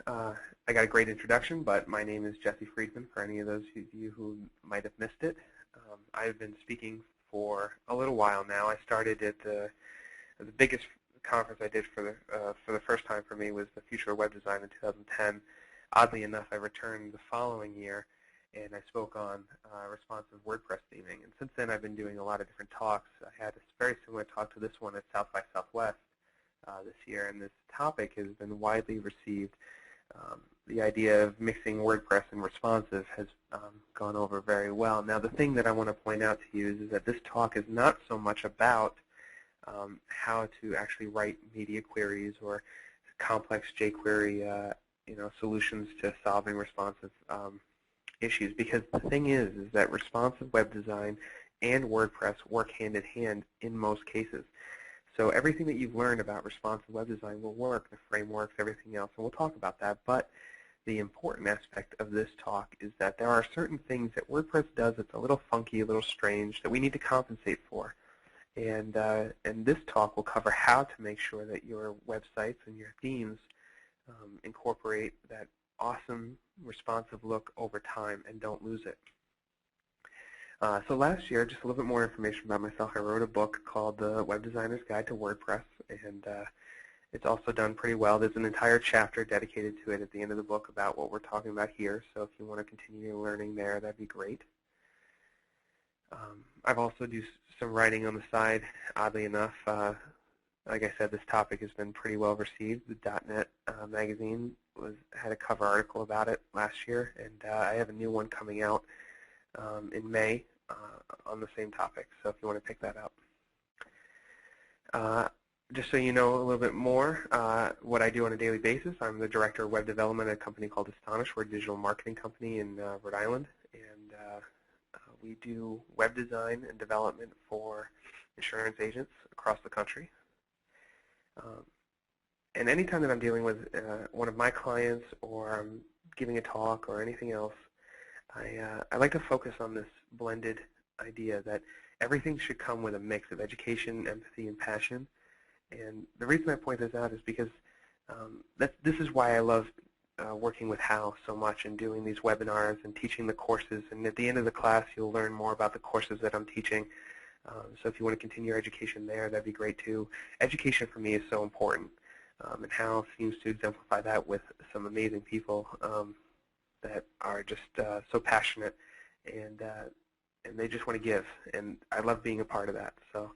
I got a great introduction, but my name is Jesse Friedman, for any of those of you who might have missed it. I've been speaking for a little while now. I started at the biggest conference I did for the first time for me was the Future of Web Design in 2010. Oddly enough, I returned the following year, and I spoke on responsive WordPress theming. And since then, I've been doing a lot of different talks. I had a very similar talk to this one at South by Southwest this year, and this topic has been widely received. The idea of mixing WordPress and responsive has gone over very well. Now, the thing that I want to point out to you is that this talk is not so much about how to actually write media queries or complex jQuery solutions to solving responsive issues, because the thing is that responsive web design and WordPress work hand in hand in most cases. So everything that you've learned about responsive web design will work, the frameworks, everything else, and we'll talk about that. But the important aspect of this talk is that there are certain things that WordPress does that's a little funky, a little strange, that we need to compensate for. And this talk will cover how to make sure that your websites and your themes incorporate that awesome responsive look over time and don't lose it. So last year, just a little bit more information about myself, I wrote a book called The Web Designer's Guide to WordPress, and it's also done pretty well. There's an entire chapter dedicated to it at the end of the book about what we're talking about here, so if you want to continue learning there, that'd be great. I've also do some writing on the side. Oddly enough, like I said, this topic has been pretty well received. The .NET magazine had a cover article about it last year, and I have a new one coming out in May on the same topic, so if you want to pick that up. Just so you know a little bit more, what I do on a daily basis, I'm the Director of Web Development at a company called Astonish. We're a digital marketing company in Rhode Island, and we do web design and development for insurance agents across the country. And anytime that I'm dealing with one of my clients or I'm giving a talk or anything else, I like to focus on this blended idea that everything should come with a mix of education, empathy, and passion. And the reason I point this out is because this is why I love working with Hal so much and doing these webinars and teaching the courses. And at the end of the class, you'll learn more about the courses that I'm teaching. So if you want to continue your education there, that'd be great too. Education for me is so important. And Hal seems to exemplify that with some amazing people that are just so passionate, and they just want to give, and I love being a part of that. So